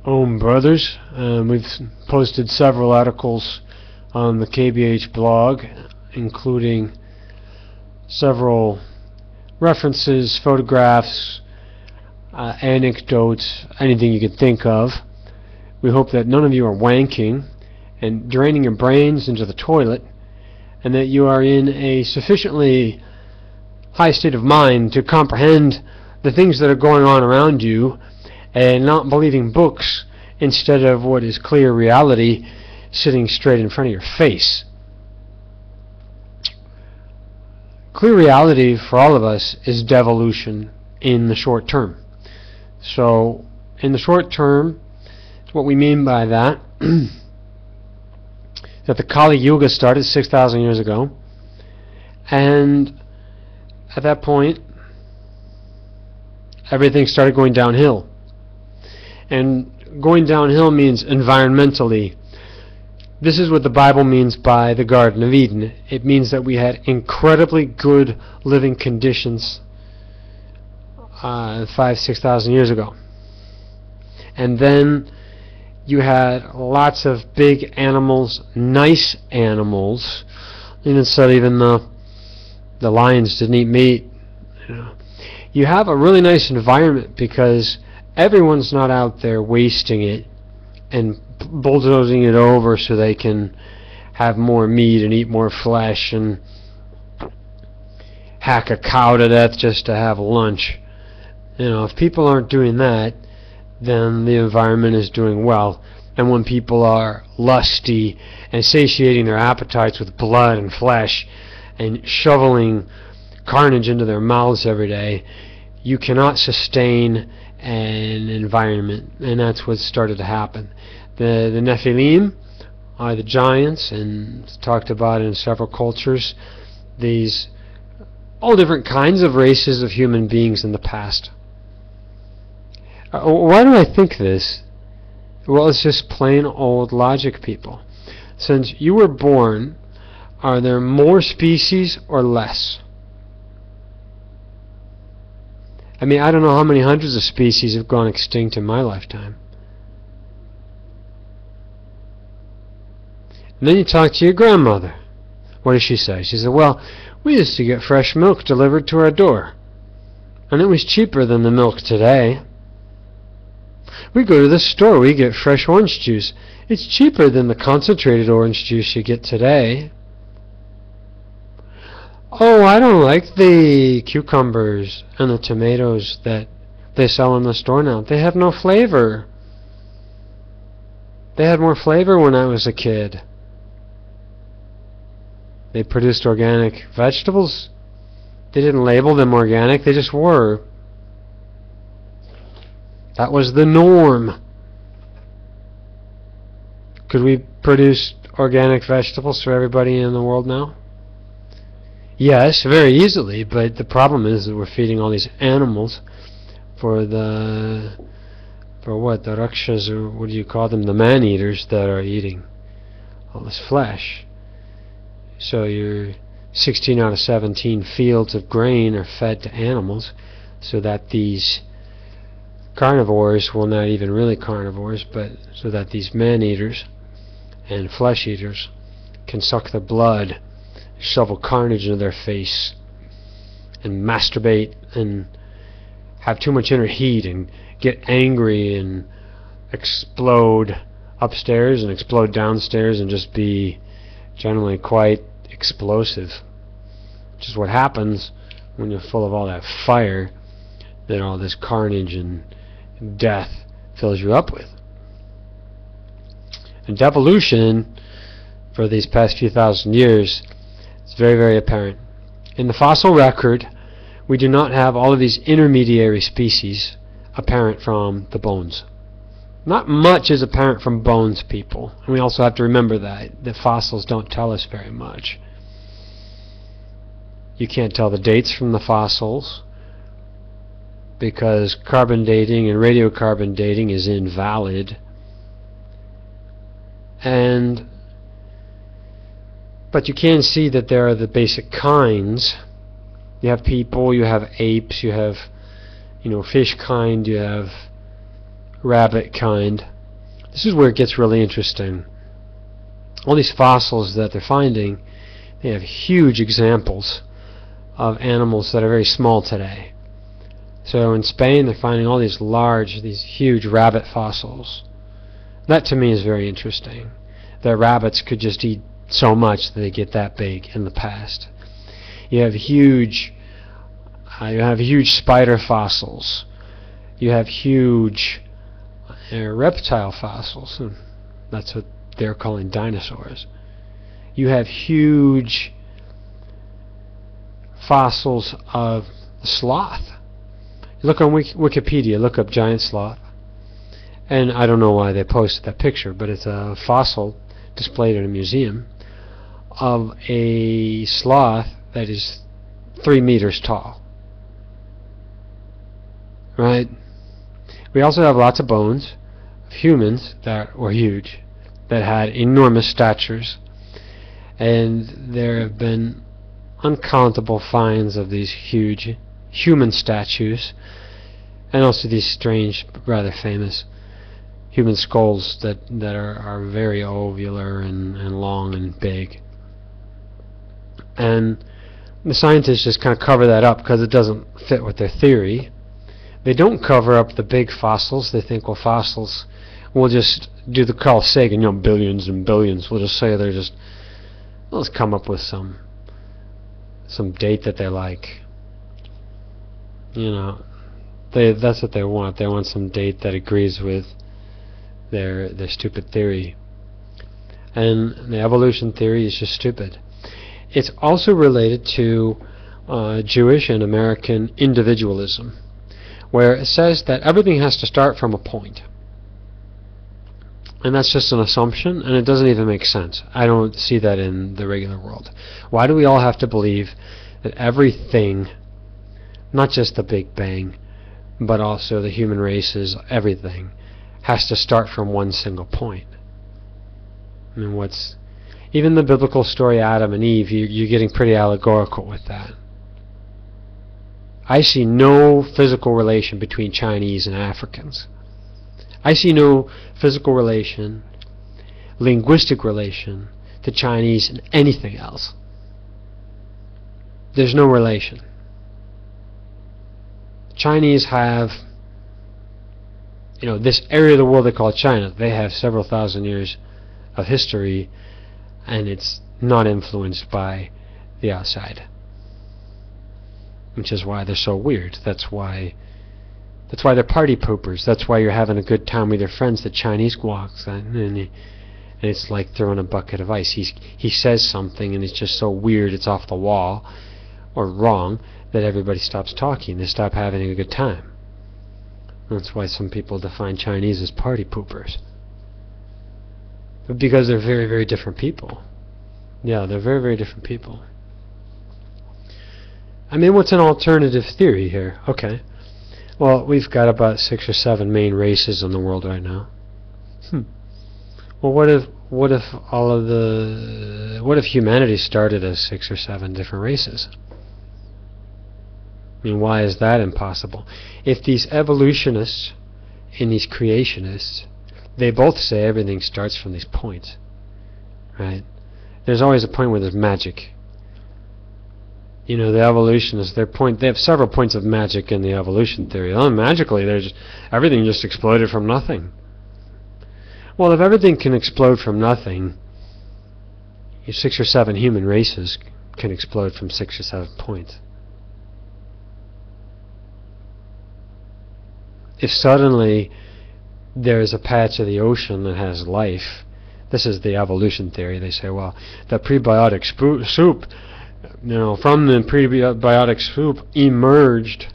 Brothers. We've posted several articles on the KBH blog, including several references, photographs, anecdotes, anything you could think of. We hope that none of you are wanking and draining your brains into the toilet, and that you are in a sufficiently high state of mind to comprehend the things that are going on around you and not believing books instead of what is clear reality sitting straight in front of your face. Clear reality for all of us is devolution in the short term. So in the short term, what we mean by that that the Kali Yuga started 6,000 years ago, and at that point everything started going downhill. And going downhill means environmentally. This is what the Bible means by the Garden of Eden. It means that we had incredibly good living conditions 5,000-6,000 years ago. And then you had lots of big animals, nice animals. Even said even the lions didn't eat meat. You have a really nice environment because everyone's not out there wasting it and bulldozing it over so they can have more meat and eat more flesh and hack a cow to death just to have lunch. If people aren't doing that, then the environment is doing well. And when people are lusty and satiating their appetites with blood and flesh and shoveling carnage into their mouths every day, you cannot sustain an environment, and that's what started to happen. The Nephilim are the giants, and it's talked about in several cultures, these all different kinds of races of human beings in the past. Why do I think this? Well, it's just plain old logic, people. Since you were born, are there more species or less? I mean, I don't know how many hundreds of species have gone extinct in my lifetime. And then you talk to your grandmother. What does she say? She said, well, we used to get fresh milk delivered to our door, and it was cheaper than the milk today. We go to the store, we get fresh orange juice. It's cheaper than the concentrated orange juice you get today. Oh, I don't like the cucumbers and the tomatoes that they sell in the store now. They have no flavor. They had more flavor when I was a kid. They produced organic vegetables. They didn't label them organic, they just were. That was the norm. Could we produce organic vegetables for everybody in the world now? Yes, very easily, but the problem is that we're feeding all these animals for what? The rakshas, or what do you call them? The man-eaters that are eating all this flesh. So your 16 out of 17 fields of grain are fed to animals so that these carnivores, well, not even really carnivores, but so that these man-eaters and flesh-eaters can suck the blood, shovel carnage into their face, and masturbate and have too much inner heat and get angry and explode upstairs and explode downstairs and just be generally quite explosive, which is what happens when you're full of all that fire that all this carnage and death fills you up with. And devolution for these past few thousand years, it's very, very apparent. In the fossil record, we do not have all of these intermediary species apparent from the bones. Not much is apparent from bones, people. And we also have to remember that the fossils don't tell us very much. You can't tell the dates from the fossils because carbon dating and radiocarbon dating is invalid. But you can see that there are the basic kinds. You have people, you have apes, you have fish kind, you have rabbit kind, This is where it gets really interesting. All these fossils that they're finding, they have huge examples of animals that are very small today. So in Spain they're finding all these huge rabbit fossils. That to me is very interesting. That rabbits could just eat so much that they get that big in the past. You have huge spider fossils. You have huge reptile fossils. That's what they're calling dinosaurs. You have huge fossils of sloth. Look on Wikipedia, look up giant sloth. And I don't know why they posted that picture, but it's a fossil displayed in a museum of a sloth that is 3 meters tall. Right? We also have lots of bones of humans that were huge, that had enormous statures, and there have been uncountable finds of these huge human statues, and also these strange, rather famous human skulls that are very ovular and long and big. And the scientists just kind of cover that up because it doesn't fit with their theory. They don't cover up the big fossils. They think, well, fossils, we'll just do the Carl Sagan, billions and billions. We'll just say let's come up with some date that they like. That's what they want. They want some date that agrees with their stupid theory. And the evolution theory is just stupid. It's also related to Jewish and American individualism, where it says that everything has to start from a point. And that's just an assumption, and it doesn't even make sense. I don't see that in the regular world. Why do we all have to believe that everything, not just the Big Bang, but also the human races, everything, has to start from one single point? I mean, even the biblical story Adam and Eve, you're getting pretty allegorical with that. I see no physical relation between Chinese and Africans. I see no physical relation, linguistic relation to Chinese and anything else. There's no relation. Chinese have, this area of the world they call China, they have several thousand years of history, and it's not influenced by the outside. Which is why they're so weird. That's why they're party poopers. That's why you're having a good time with your friends. The Chinese walks and it's like throwing a bucket of ice. He says something and it's just so weird, it's off the wall or wrong, that everybody stops talking. They stop having a good time. That's why some people define Chinese as party poopers. But because they're very, very different people. Yeah, they're very, very different people. I mean, what's an alternative theory here? Okay. Well, we've got about 6 or 7 main races in the world right now. Well, what if humanity started as 6 or 7 different races? I mean, why is that impossible? If these evolutionists and these creationists, they both say everything starts from these points, right? There's always a point where there's magic. The evolutionists, they have several points of magic in the evolution theory. Magically, everything just exploded from nothing. Well, if everything can explode from nothing, 6 or 7 human races can explode from 6 or 7 points. If suddenly there's a patch of the ocean that has life, this is the evolution theory. They say, well, the prebiotic soup, from the prebiotic soup emerged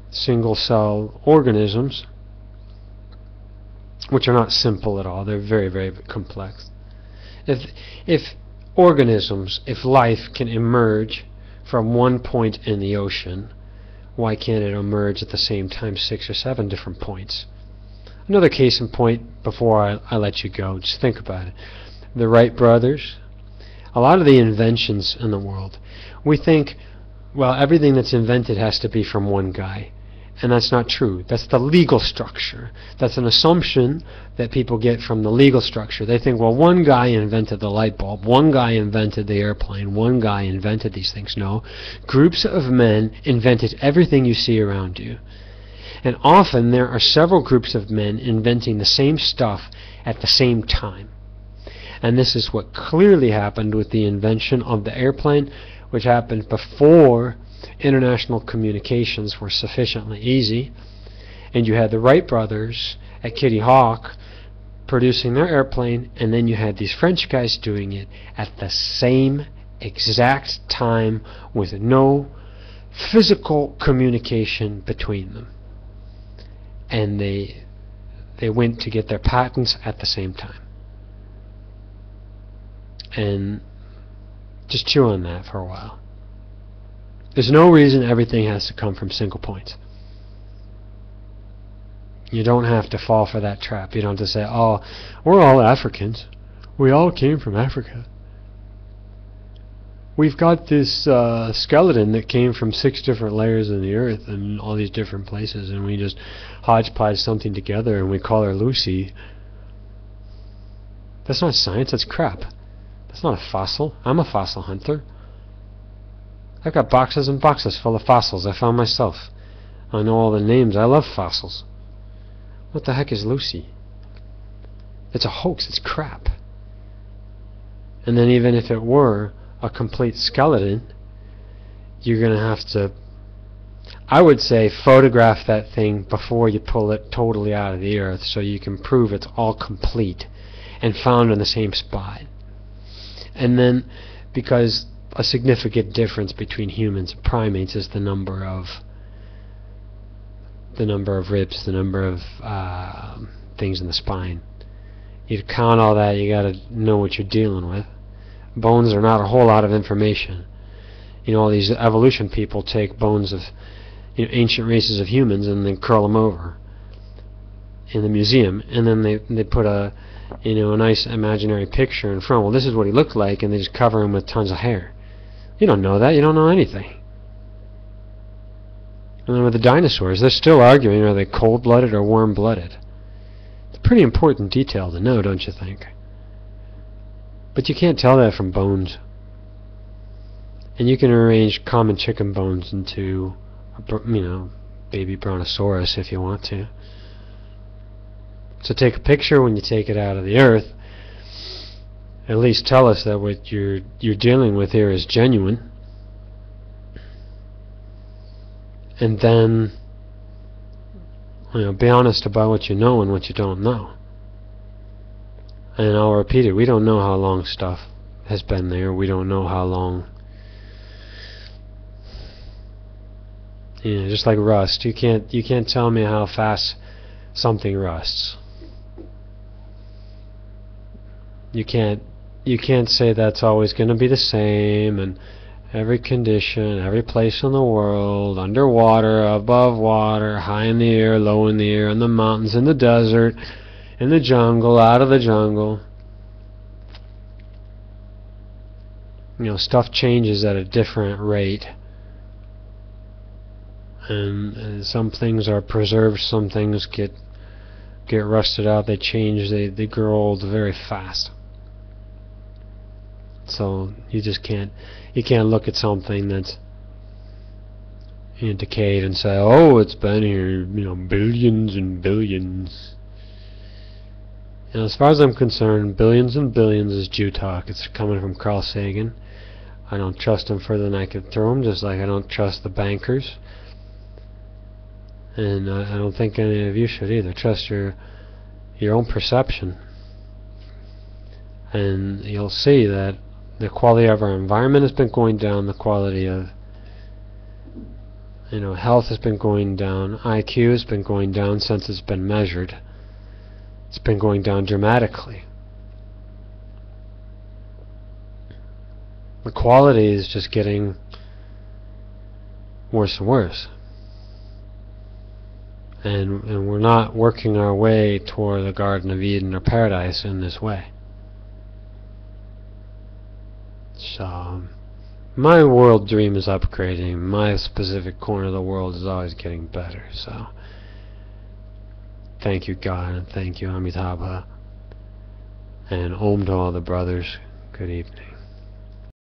single-cell organisms, which are not simple at all. They're very, very complex. If life can emerge from one point in the ocean, why can't it emerge at the same time 6 or 7 different points? Another case in point before I let you go, just think about it. The Wright brothers, a lot of the inventions in the world, we think, well, everything that's invented has to be from one guy. And that's not true. That's the legal structure. That's an assumption that people get from the legal structure. They think, well, one guy invented the light bulb, one guy invented the airplane, one guy invented these things. No. Groups of men invented everything you see around you. And often there are several groups of men inventing the same stuff at the same time. And this is what clearly happened with the invention of the airplane, which happened before international communications were sufficiently easy. And you had the Wright brothers at Kitty Hawk producing their airplane, and then you had these French guys doing it at the same exact time with no physical communication between them. And they went to get their patents at the same time. And just chew on that for a while. There's no reason everything has to come from single points. You don't have to fall for that trap. You don't have to say, oh, we're all Africans. We all came from Africa. We've got this skeleton that came from 6 different layers of the earth and all these different places, and we just hodgepodge something together and we call her Lucy. That's not science, that's crap. That's not a fossil. I'm a fossil hunter. I've got boxes and boxes full of fossils I found myself. I know all the names. I love fossils. What the heck is Lucy? It's a hoax. It's crap. And then even if it were a complete skeleton, you're going to have to, I would say, photograph that thing before you pull it totally out of the earth so you can prove it's all complete and found in the same spot. And then, because a significant difference between humans and primates is the number of ribs, the number of things in the spine. You count all that, you got to know what you're dealing with. Bones are not a whole lot of information. You know, all these evolution people take bones of ancient races of humans and then curl them over in the museum, and then they put a nice imaginary picture in front. Well, this is what he looked like, and they just cover him with tons of hair. You don't know that. You don't know anything. And then with the dinosaurs, they're still arguing, are they cold-blooded or warm-blooded? It's a pretty important detail to know, don't you think? But you can't tell that from bones. And you can arrange common chicken bones into, baby brontosaurus if you want to. So take a picture when you take it out of the earth. At least tell us that what you're dealing with here is genuine. And then, be honest about what you know and what you don't know. And I'll repeat it, we don't know how long stuff has been there. We don't know how long. Just like rust. You can't tell me how fast something rusts. You can't say that's always going to be the same, and every condition, every place in the world, underwater, above water, high in the air, low in the air, in the mountains, in the desert, in the jungle, out of the jungle. Stuff changes at a different rate. And some things are preserved, some things get rusted out, they change, they grow old very fast. So you just can't look at something that's decayed and say, oh, it's been here billions and billions. As far as I'm concerned, billions and billions is Jew talk. It's coming from Carl Sagan. I don't trust him further than I could throw him, just like I don't trust the bankers. And I don't think any of you should either. Trust your own perception. And you'll see that the quality of our environment has been going down, the quality of health has been going down, IQ has been going down since it's been measured. It's been going down dramatically. The quality is just getting worse and worse. And we're not working our way toward the Garden of Eden or paradise in this way. So my world dream is upgrading. My specific corner of the world is always getting better. So thank you, God, and thank you, Amitabha, and Om to all the brothers. Good evening.